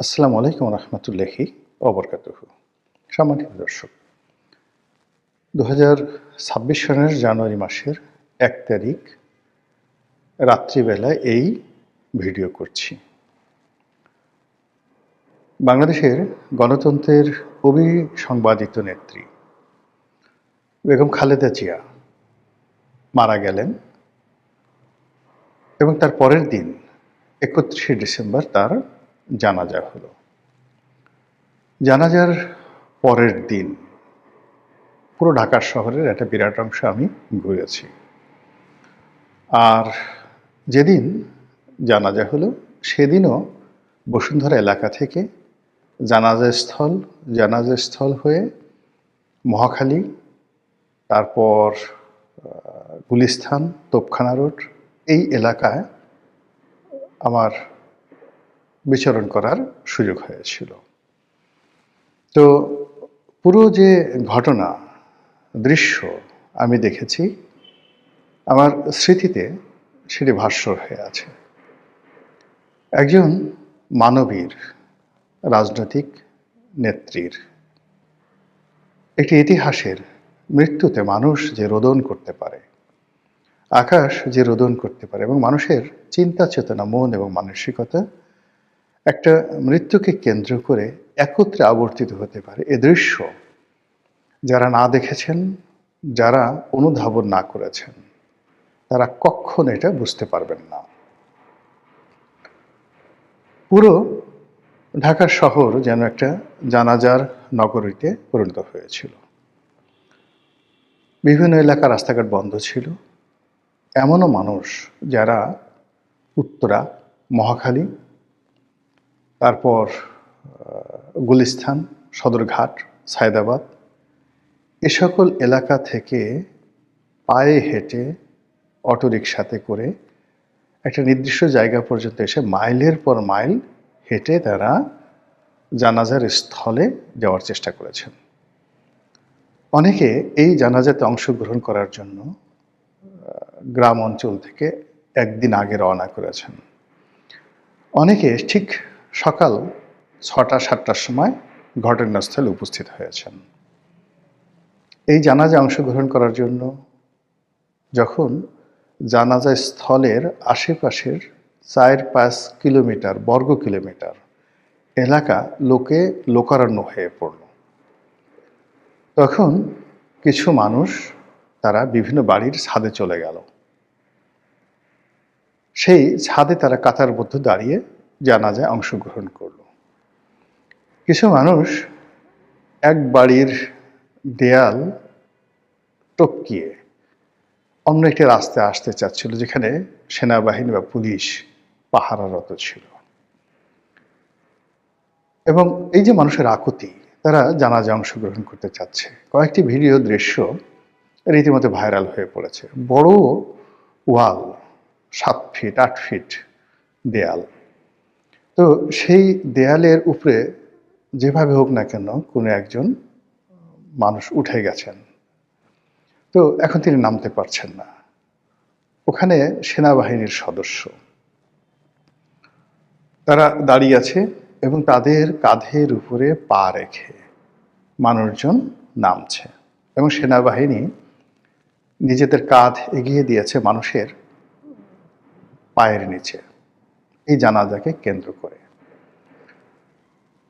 আসসালামু আলাইকুম রহমতুল্লাহি অবরকাতুহু। সম্মানিত দর্শক, 2026 সনের জানুয়ারি মাসের 1 তারিখ রাত্রিবেলা এই ভিডিও করছি। বাংলাদেশের গণতন্ত্রের অবিসংবাদিত নেত্রী বেগম খালেদা জিয়া মারা গেলেন এবং তার পরের দিন 31শে ডিসেম্বর তার জানাজা হলো। জানাজার পরের দিন পুরো ঢাকা শহরের একটা বিরাট অংশ আমি ঘুরেছি। আর যেদিন জানাজা হলো সেদিনও বসুন্ধরা এলাকা থেকে জানাজাস্থল হয়ে মহাখালী, তারপর গুলিস্তান, তোপখানা রোড, এই এলাকায় আমার বিচরণ করার সুযোগ হয়েছিল। তো পুরো যে ঘটনা, দৃশ্য আমি দেখেছি, আমার স্মৃতিতে সেটি ভাস্বর হয়ে আছে। একজন মানবীর, রাজনৈতিক নেত্রীর একটি ইতিহাসের মৃত্যুতে মানুষ যে রোদন করতে পারে, আকাশ যে রোদন করতে পারে, এবং মানুষের চিন্তা চেতনা, মন এবং মানসিকতা একটা মৃত্যুকে কেন্দ্র করে একত্রে আবর্তিত হতে পারে, এ দৃশ্য যারা না দেখেছেন, যারা অনুধাবন না করেছেন, তারা কখনো এটা বুঝতে পারবেন না। পুরো ঢাকার শহর যেন একটা জানাজার নগরীতে পরিণত হয়েছিল। বিভিন্ন এলাকা রাস্তাঘাট বন্ধ ছিল। এমনও মানুষ যারা উত্তরা, মহাখালী, তারপর গুলিস্তান, সদরঘাট, সায়দাবাদ, এ সকল এলাকা থেকে পায়ে হেঁটে, অটোরিকশাতে করে একটা নির্দিষ্ট জায়গা পর্যন্ত এসে মাইলের পর মাইল হেঁটে তারা জানাজার স্থলে যাওয়ার চেষ্টা করেছেন। অনেকে এই জানাজাতে অংশগ্রহণ করার জন্য গ্রাম অঞ্চল থেকে একদিন আগে রওনা করেছেন। অনেকে ঠিক সকাল 6টা-7টার সময় ঘটনাস্থলে উপস্থিত হয়েছেন। এই জানাজায় অংশগ্রহণ করার জন্য যখন জানাজা স্থলের আশেপাশের 4-5 কিলোমিটার, বর্গ কিলোমিটার এলাকা লোকারণ্য হয়ে পড়ল, তখন কিছু মানুষ তারা বিভিন্ন বাড়ির ছাদে চলে গেল। সেই ছাদে তারা কাতারবদ্ধ দাঁড়িয়ে জানাজায় অংশগ্রহণ করল। কিছু মানুষ এক বাড়ির দেয়াল টপকিয়ে অন্য একটি রাস্তায় আসতে চাচ্ছিল, যেখানে সেনাবাহিনী বা পুলিশ পাহারারত ছিল। এবং এই যে মানুষের আকুতি, তারা জানাজায় অংশগ্রহণ করতে চাচ্ছে। কয়েকটি ভিডিও দৃশ্য রীতিমতো ভাইরাল হয়ে পড়েছে। বড় ওয়াল, 7 ফিট 8 ফিট দেয়াল। তো সেই দেয়ালের উপরে যেভাবে হোক না কেন কোনো একজন মানুষ উঠে গেছেন। তো এখন তিনি নামতে পারছেন না। ওখানে সেনাবাহিনীর সদস্য তারা দাঁড়িয়ে আছে এবং তাদের কাঁধের উপরে পা রেখে মানুষজন নামছে, এবং সেনাবাহিনী নিজেদের কাঁধ এগিয়ে দিয়েছে মানুষের পায়ের নিচে, এই জানাজাকে কেন্দ্র করে।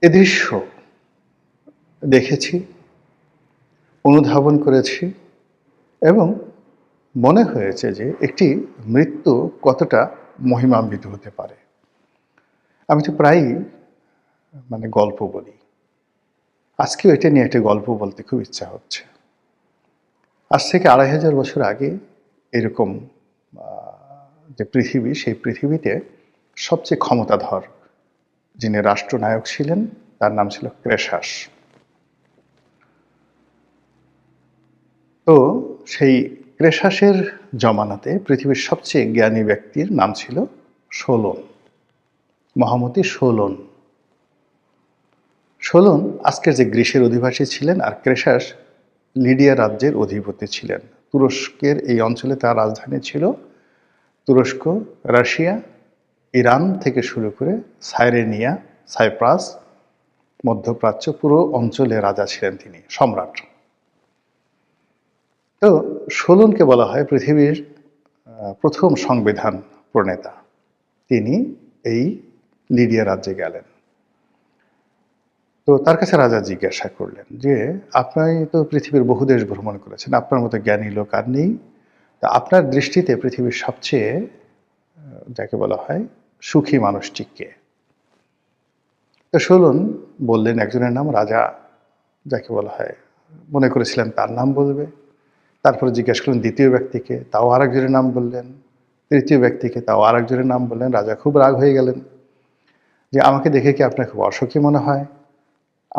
এ দৃশ্য দেখেছি, অনুধাবন করেছি, এবং মনে হয়েছে যে একটি মৃত্যু কতটা মহিমান্বিত হতে পারে। আমি তো প্রায়ই গল্প বলি, আজকেও এটা নিয়ে একটা গল্প বলতে খুব ইচ্ছা হচ্ছে। আজ থেকে 2500 বছর আগে এরকম যে পৃথিবী, সেই পৃথিবীতে সবচেয়ে ক্ষমতাধর যিনি রাষ্ট্রনায়ক ছিলেন, তার নাম ছিল ক্রেশাস। তো সেই ক্রেশাসের জমানাতে পৃথিবীর সবচেয়ে জ্ঞানী ব্যক্তির নাম ছিল সোলন, মহামতি সোলন। সোলন আজকের যে গ্রিসের অধিবাসী ছিলেন, আর ক্রেশাস লিডিয়া রাজ্যের অধিপতি ছিলেন। তুরস্কের এই অঞ্চলে তার রাজধানী ছিল। তুরস্ক, রাশিয়া, ইরান থেকে শুরু করে সাইরেনিয়া, সাইপ্রাস, মধ্যপ্রাচ্য পুরো অঞ্চলে রাজা ছিলেন তিনি, সম্রাট। তো সোলনকে বলা হয় পৃথিবীর প্রথম সংবিধান প্রণেতা। তিনি এই লিডিয়া রাজ্যে গেলেন। তো তার কাছে রাজা জিজ্ঞাসা করলেন যে, আপনি তো পৃথিবীর বহু দেশ ভ্রমণ করেছেন, আপনার মতো জ্ঞানী লোক আর নেই। তা আপনার দৃষ্টিতে পৃথিবীর সবচেয়ে যাকে বলা হয় সুখী মানুষটি কে? তো সোলন বললেন একজনের নাম, রাজা যাকে বলা হয় মনে করেছিলেন তার নাম বলবে। তারপরে জিজ্ঞেস করলেন দ্বিতীয় ব্যক্তিকে, তাও আরেকজনের নাম বললেন। তৃতীয় ব্যক্তিকে, তাও আরেকজনের নাম বললেন। রাজা খুব রাগ হয়ে গেলেন যে, আমাকে দেখে কি আপনার খুব অসুখী মনে হয়?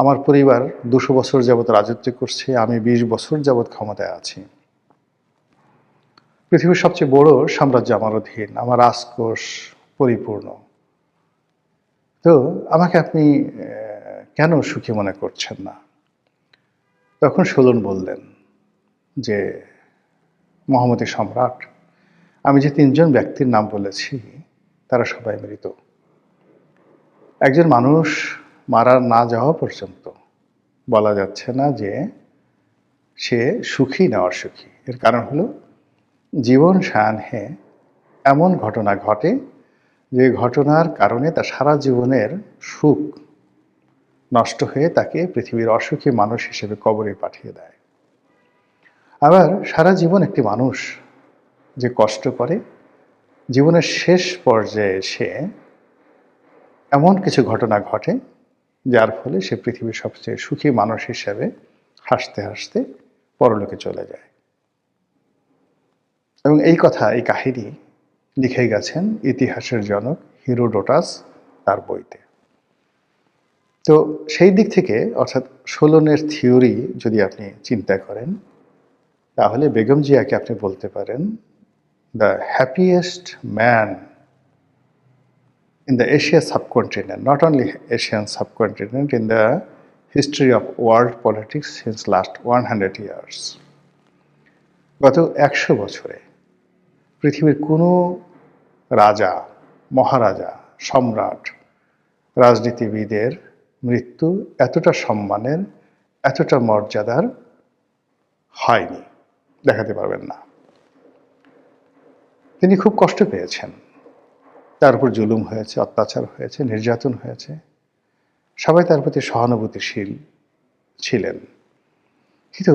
আমার পরিবার 200 বছর যাবৎ রাজত্ব করছে, আমি 20 বছর যাবৎ ক্ষমতায় আছি। পৃথিবীর সবচেয়ে বড় সাম্রাজ্য আমার অধীন, আমার রাজকোষ পরিপূর্ণ। তো আমাকে আপনি কেন সুখী মনে করছেন না? তখন সোলন বললেন যে, মহামতি সম্রাট, আমি যে 3 জন ব্যক্তির নাম বলেছি তারা সবাই মৃত। একজন মানুষ মারা না যাওয়া পর্যন্ত বলা যাচ্ছে না যে সে সুখী না অসুখী। এর কারণ হলো জীবন সায়াহ্নে এমন ঘটনা ঘটে যে ঘটনার কারণে তার সারা জীবনের সুখ নষ্ট হয়ে তাকে পৃথিবীর অসুখী মানুষ হিসেবে কবরে পাঠিয়ে দেয়। আবার সারা জীবন একটি মানুষ যে কষ্ট করে, জীবনের শেষ পর্যায়ে সে এমন কিছু ঘটনা ঘটে যার ফলে সে পৃথিবীর সবচেয়ে সুখী মানুষ হিসেবে হাসতে হাসতে পরলোকে চলে যায়। এবং এই কথা, এই কাহিনী লিখে গেছেন ইতিহাসের জনক হিরোডোটাস তার বইতে। তো সেই দিক থেকে অর্থাৎ সোলনের থিওরি যদি আপনি চিন্তা করেন, তাহলে বেগম জিয়াকে আপনি বলতে পারেন the happiest man in the Asia subcontinent, not only Asian subcontinent, in the history of world politics since last 100 years. গত 100 বছরে পৃথিবীর কোনো রাজা, মহারাজা, সম্রাট, রাজনীতিবিদের মৃত্যু এতটা সম্মানের, এতটা মর্যাদার হয়নি, দেখাতে পারবেন না। তিনি খুব কষ্ট পেয়েছেন, তার উপর জুলুম হয়েছে, অত্যাচার হয়েছে, নির্যাতন হয়েছে। সবাই তার প্রতি সহানুভূতিশীল ছিলেন। কিন্তু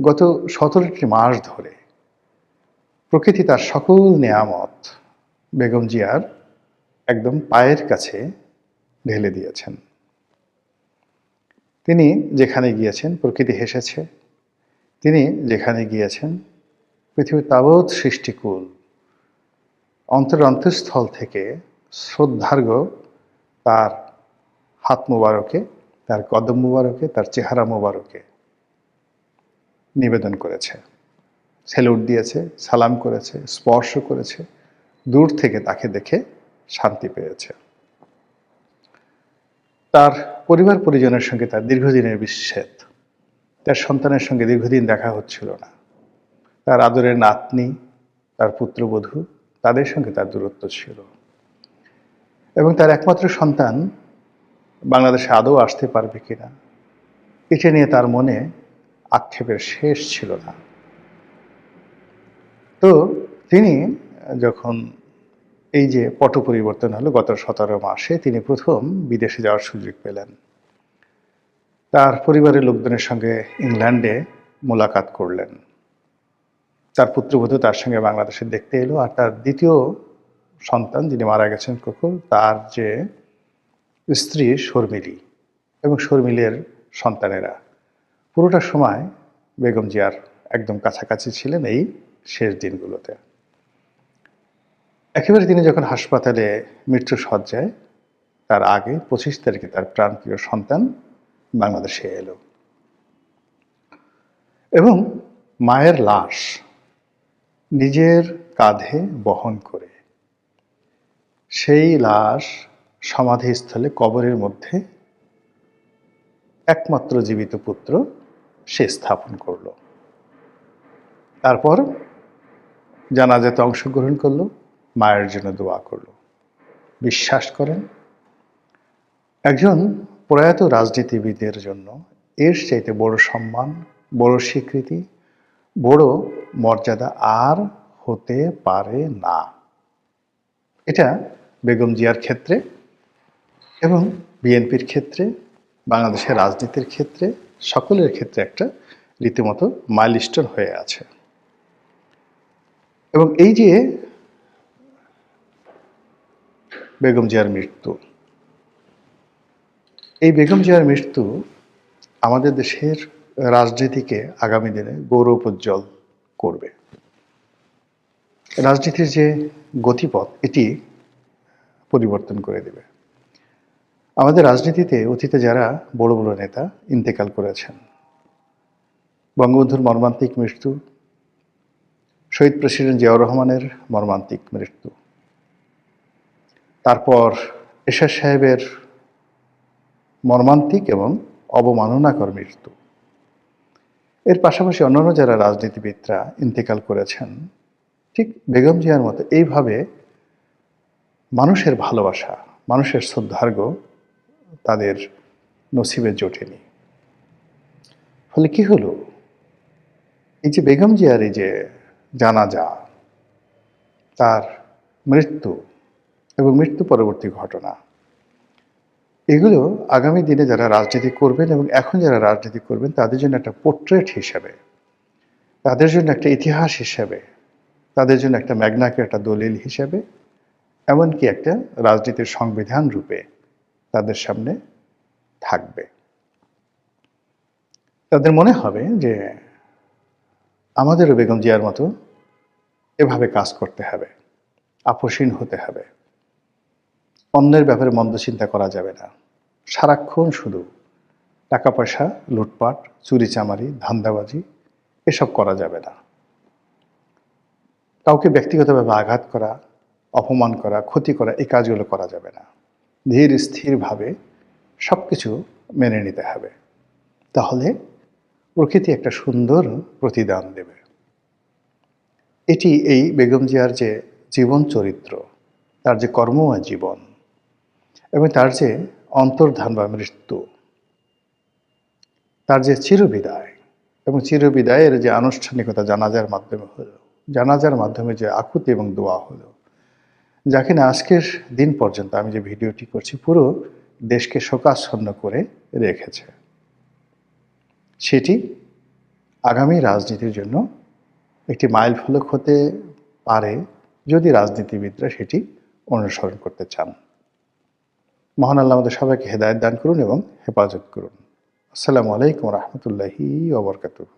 গত 17টি মাস ধরে প্রকৃতি তার সকল নেয়ামত বেগম জিয়ার একদম পায়ের কাছে ঢেলে দিয়েছেন। তিনি যেখানে গিয়েছেন প্রকৃতি হেসেছে, তিনি যেখানে গিয়েছেন পৃথিবীর তাবৎ সৃষ্টিকুল অন্তরস্থল থেকে শ্রদ্ধার্ঘ্য তার হাত মোবারকে, তার কদম মোবারকে, তার চেহারা মোবারকে নিবেদন করেছে, স্যালুট দিয়েছে, সালাম করেছে, স্পর্শ করেছে, দূর থেকে তাকে দেখে শান্তি পেয়েছে। তার পরিবার পরিজনের সঙ্গে তার দীর্ঘদিনের বিচ্ছেদ, তার সন্তানের সঙ্গে দীর্ঘদিন দেখা হচ্ছিল না, তার আদরের নাতনি, তার পুত্রবধূ, তাদের সঙ্গে তার দূরত্ব ছিল। এবং তার একমাত্র সন্তান বাংলাদেশে আদৌ আসতে পারবে কিনা, এটা নিয়ে তার মনে আক্ষেপের শেষ ছিল না। তো তিনি যখন এই যে পট পরিবর্তন হলো গত 17 মাসে, তিনি প্রথম বিদেশে যাওয়ার সুযোগ পেলেন। তার পরিবারের লোকজনের সঙ্গে ইংল্যান্ডে মোলাকাত করলেন। তার পুত্রবধূ তার সঙ্গে বাংলাদেশে দেখতে এলো। আর তার দ্বিতীয় সন্তান যিনি মারা গেছেন কুকুর, তার যে স্ত্রী শর্মিলী এবং শর্মিলের সন্তানেরা পুরোটা সময় বেগম জিয়ার একদম কাছাকাছি ছিলেন এই শেষ দিনগুলোতে। একেবারে তিনি যখন হাসপাতালে মৃত্যু সজ্জায়, তার আগে 25 তারিখে তার প্রাণপ্রিয় সন্তান বাংলাদেশে এলো এবং মায়ের লাশ নিজের কাঁধে বহন করে সেই লাশ সমাধিস্থলে কবরের মধ্যে একমাত্র জীবিত পুত্র সে স্থাপন করল। তারপর জানাজাতে অংশগ্রহণ করলো, মায়ের জন্য দোয়া করলো। বিশ্বাস করেন, একজন প্রয়াত রাজনীতিবিদের জন্য এর চাইতে বড় সম্মান, বড় স্বীকৃতি, বড় মর্যাদা আর হতে পারে না। এটা বেগম জিয়ার ক্ষেত্রে এবং বিএনপির ক্ষেত্রে, বাংলাদেশের রাজনীতির ক্ষেত্রে, সকলের ক্ষেত্রে একটা রীতিমতো মাইলস্টোন হয়ে আছে। এবং এই যে বেগম জিয়ার মৃত্যু, এই বেগম জিয়ার মৃত্যু আমাদের দেশের রাজনীতিকে আগামী দিনে গৌরবোজ্জ্বল করবে। রাজনীতির যে গতিপথ এটি পরিবর্তন করে দেবে। আমাদের রাজনীতিতে অতীতে যারা বড় বড় নেতা ইন্তেকাল করেছেন, বঙ্গবন্ধুর মর্মান্তিক মৃত্যু, শহীদ প্রেসিডেন্ট জিয়াউর রহমানের মর্মান্তিক মৃত্যু, তারপর এরশাদ সাহেবের মর্মান্তিক এবং অবমাননাকর মৃত্যু, এর পাশাপাশি অন্যান্য যারা রাজনীতিবিদরা ইন্তেকাল করেছেন, ঠিক বেগম জিয়ার মতো এইভাবে মানুষের ভালোবাসা, মানুষের শ্রদ্ধার্ঘ্য তাদের নসিবে জোটেনি। ফলে কি হলো, এই যে বেগম জিয়ার এই যে জানাজা, তার মৃত্যু এবং মৃত্যু পরবর্তী ঘটনা, এগুলো আগামী দিনে যারা রাজনীতি করবেন এবং এখন যারা রাজনীতি করবেন তাদের জন্য একটা পোর্ট্রেট হিসেবে, তাদের জন্য একটা ইতিহাস হিসেবে, তাদের জন্য একটা ম্যাগনা কার্টা দলিল হিসেবে, এমনকি একটা রাজনীতির সংবিধান রূপে তাদের সামনে থাকবে। তাদের মনে হবে যে আমাদেরও বেগম জিয়ার মতো এভাবে কাজ করতে হবে, আপোষহীন হতে হবে, অন্যের ব্যাপারে মন্দ চিন্তা করা যাবে না, সারাক্ষণ শুধু টাকা পয়সা লুটপাট, চুরিচামারি, ধান্দাবাজি এসব করা যাবে না, কাউকে ব্যক্তিগতভাবে আঘাত করা, অপমান করা, ক্ষতি করা এই কাজগুলো করা যাবে না। ধীর স্থিরভাবে সব কিছু মেনে নিতে হবে, তাহলে প্রকৃতি একটা সুন্দর প্রতিদান দেবে। এটি এই বেগম জিয়ার যে জীবন চরিত্র, তার যে কর্মময় জীবন এবং তার যে অন্তর্ধান বা মৃত্যু, তার যে চিরবিদায় এবং চিরবিদায়ের যে আনুষ্ঠানিকতা জানাজার মাধ্যমে হলো, জানাজার মাধ্যমে যে আকুতি এবং দোয়া হলো, যা কিনা আজকের দিন পর্যন্ত আমি যে ভিডিওটি করছি পুরো দেশকে শোকাচ্ছন্ন করে রেখেছে, সেটি আগামী রাজনীতির জন্য একটি মাইল ফলক হতে পারে যদি রাজনীতিবিদরা সেটি অনুসরণ করতে চান। মহান আল্লাহ আমাদের সবাইকে হেদায়েত দান করুন এবং হেফাজত করুন। আসসালামু আলাইকুম রহমতুল্লাহি ওয়া বারাকাতুহু।